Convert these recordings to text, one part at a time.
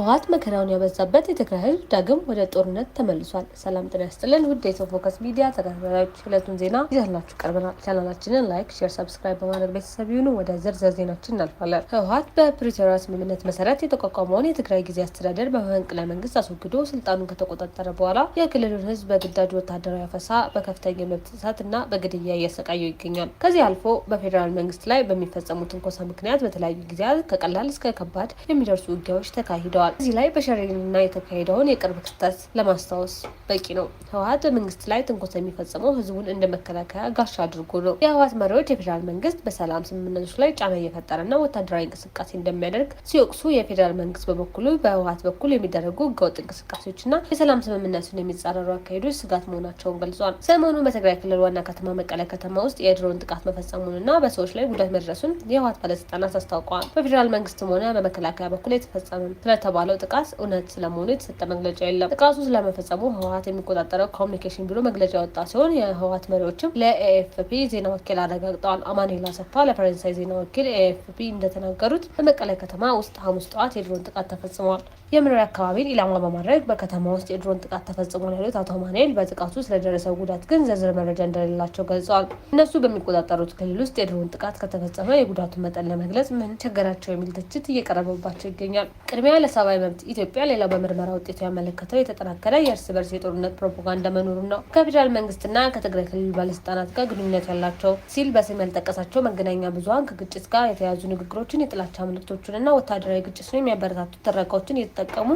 ህወሓት መከራውን ያበዛበት የትግራይ ህዝብ ዳግም ወደ ጦርነት ተመልሷል። ሰላም ጤና ይስጥልን ውድ የፎከስ ሚዲያ ተከታታዮች፣ ሁለቱን ዜና ይዘንላችሁ ቀርበናል። ቻናላችንን ላይክ፣ ሼር፣ ሰብስክራይብ በማድረግ ቤተሰብ ይሁኑ። ወደ ዝርዝር ዜናችን እናልፋለን። ህወሓት በፕሪቶሪያ ስምምነት መሰረት የተቋቋመውን የትግራይ ጊዜያዊ አስተዳደር በመፈንቅለ መንግስት አስወግዶ ስልጣኑን ከተቆጣጠረ በኋላ የክልሉን ህዝብ በግዳጅ ወታደራዊ አፈሳ፣ በከፍተኛ መብት ጥሰት እና በግድያ እያሰቃየው ይገኛል። ከዚህ አልፎ በፌዴራል መንግስት ላይ በሚፈጸሙ ትንኮሳ ምክንያት በተለያዩ ጊዜያት ከቀላል እስከ ከባድ የሚደርሱ ውጊያዎች ተካሂደዋል። እዚህ ላይ በሸሬንና የተካሄደውን የቅርብ ክስተት ለማስታወስ በቂ ነው። ህወሓት በመንግስት ላይ ትንኮሳ የሚፈጸመው ህዝቡን እንደ መከላከያ ጋሻ አድርጎ ነው። የህወሓት መሪዎች የፌዴራል መንግስት በሰላም ስምምነቶች ላይ ጫና እየፈጠረና ወታደራዊ እንቅስቃሴ እንደሚያደርግ ሲወቅሱ፣ የፌዴራል መንግስት በበኩሉ በህወሓት በኩል የሚደረጉ ህገወጥ እንቅስቃሴዎችና የሰላም ስምምነቱን የሚጻረሩ አካሄዶች ስጋት መሆናቸውን ገልጿል። ሰሞኑን በትግራይ ክልል ዋና ከተማ መቀለ ከተማ ውስጥ የድሮን ጥቃት መፈጸሙንና በሰዎች ላይ ጉዳት መድረሱን የህወሓት ባለስልጣናት አስታውቀዋል። በፌዴራል መንግስትም ሆነ በመከላከያ በኩል የተፈጸመ ስለተባለው ጥቃት እውነት ስለመሆኑ የተሰጠ መግለጫ የለም። ጥቃቱ ስለመፈጸሙ ህወሓት የሚቆጣጠረው ኮሚኒኬሽን ቢሮ መግለጫ ያወጣ ሲሆን የህወሓት መሪዎችም ለኤኤፍፒ ዜና ወኪል አረጋግጠዋል። አማኑኤል አሰፋ ለፈረንሳይ ዜና ወኪል ኤኤፍፒ እንደተናገሩት በመቀለ ከተማ ውስጥ ሐሙስ ጠዋት የድሮን ጥቃት ተፈጽሟል። የመኖሪያ አካባቢን ኢላማ በማድረግ በከተማ ውስጥ የድሮን ጥቃት ተፈጽሟል ያሉት አቶ አማኑኤል በጥቃቱ ስለደረሰው ጉዳት ግን ዝርዝር መረጃ እንደሌላቸው ገልጸዋል። እነሱ በሚቆጣጠሩት ክልል ውስጥ የድሮን ጥቃት ከተፈጸመ የጉዳቱን መጠን ለመግለጽ ምን ቸገራቸው የሚል ትችት እየቀረበባቸው ይገኛል። ቅድሚያ ለሰብአዊ መብት ኢትዮጵያ ሌላው በምርመራ ውጤቱ ያመለከተው የተጠናከረ የእርስ በርስ የጦርነት ፕሮፓጋንዳ መኖሩን ነው። ከፌዴራል መንግስትና ከትግራይ ክልል ባለስልጣናት ጋር ግንኙነት ያላቸው ሲል በስም ያልጠቀሳቸው መገናኛ ብዙኃን ከግጭት ጋር የተያያዙ ንግግሮችን፣ የጥላቻ ምልክቶችንና ወታደራዊ ግጭት ነው የሚያበረታቱ ትረካዎችን እየተጠቀሙ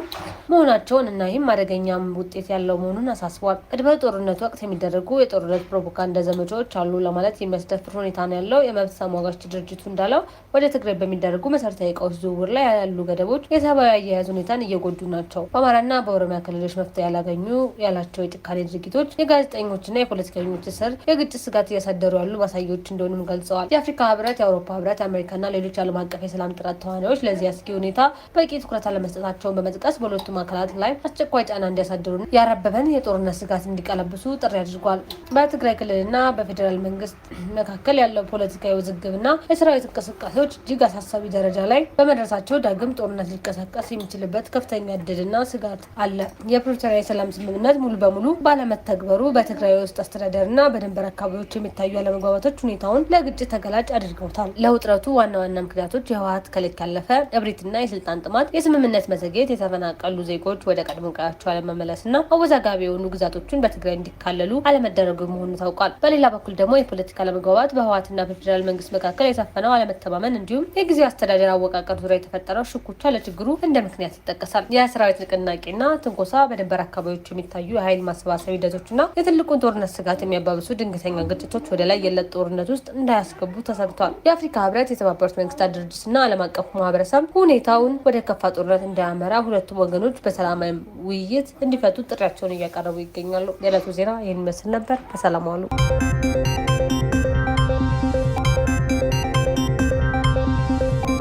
መሆናቸውን እና ይህም አደገኛም ውጤት ያለው መሆኑን አሳስቧል። ቅድመ ጦርነት ወቅት የሚደረጉ የጦርነት ፕሮፓጋንዳ ዘመቻዎች አሉ ለማለት የሚያስደፍር ሁኔታ ነው ያለው። የመብት ተሟጋች ድርጅቱ እንዳለው ወደ ትግራይ በሚደረጉ መሰረታዊ እቃዎች ዝውውር ላይ ያሉ ገደቦች የሰብአዊ አያያዝ ሁኔታን እየጎዱ ናቸው። በአማራና በኦሮሚያ ክልሎች መፍትሄ ያላገኙ ያላቸው የጭካኔ ድርጊቶች የጋዜጠኞችና የፖለቲከኞች እስር የግጭት ስጋት እያሳደሩ ያሉ ማሳያዎች እንደሆኑም ገልጸዋል። የአፍሪካ ህብረት፣ የአውሮፓ ህብረት፣ የአሜሪካና ሌሎች ዓለም አቀፍ የሰላም ጥረት ተዋናዮች ለዚህ አስጊ ሁኔታ በቂ ትኩረት አለመስጠታቸውን በመጥቀስ በሁለቱም አካላት ላይ አስቸኳይ ጫና እንዲያሳድሩ ያረበበን የጦርነት ስጋት እንዲቀለብሱ ጥሪ አድርጓል። በትግራይ ክልልና በፌዴራል መንግስት መካከል ያለው ፖለቲካዊ ውዝግብና የሰራዊት እንቅስቃሴዎች እጅግ አሳሳቢ ደረጃ ላይ በመድረሳቸው ዳግም ጦርነት ሊቀሰቀስ የሚችልበት ከፍተኛ እድልና ስጋት አለ። የፕሪቶሪያ የሰላም ስምምነት ሙሉ በሙሉ ባለመተግበሩ በትግራይ ውስጥ አስተዳደርና በድንበር አካባቢዎች የሚታዩ አለመግባባቶች ሁኔታውን ለግጭት ተገላጭ አድርገውታል። ለውጥረቱ ዋና ዋና ምክንያቶች የህወሓት ከልክ ያለፈ እብሪትና የስልጣን ጥማት፣ የስምምነት መዘግየት፣ የተፈናቀሉ ዜጎች ወደ ቀድሞ ቀያቸው አለመመለስና አወዛጋቢ የሆኑ ግዛቶችን በትግራይ እንዲካለሉ አለመደረጉ መሆኑ ታውቋል። በሌላ በኩል ደግሞ የፖለቲካ አለመግባባት በህወሓትና በፌዴራል መንግስት መካከል የሰፈነው አለመተማመን እንዲሁም የጊዜው አስተዳደር አወቃቀር ዙሪያ የተፈጠረው ሽኩቻ ለችግሩ እንደ ምክንያት ይጠቀሳል። የሰራዊት ንቅናቄና ትንኮሳ፣ በድንበር አካባቢዎች የሚታዩ የኃይል ማሰባሰብ ሂደቶችና የትልቁን ጦርነት ስጋት የሚያባብሱ ድንገተኛ ግጭቶች ወደ ላይ የለት ጦርነት ውስጥ እንዳያስገቡ ተሰግቷል። የአፍሪካ ህብረት፣ የተባበሩት መንግስታት ድርጅትና ዓለም አቀፉ ማህበረሰብ ሁኔታውን ወደ ከፋ ጦርነት እንዳያመራ ሁለቱም ወገኖች በሰላማዊ ውይይት እንዲፈቱ ጥሪያቸውን እያቀረቡ ይገኛሉ። የዕለቱ ዜና ይህን ይመስል ነበር። በሰላም ዋሉ።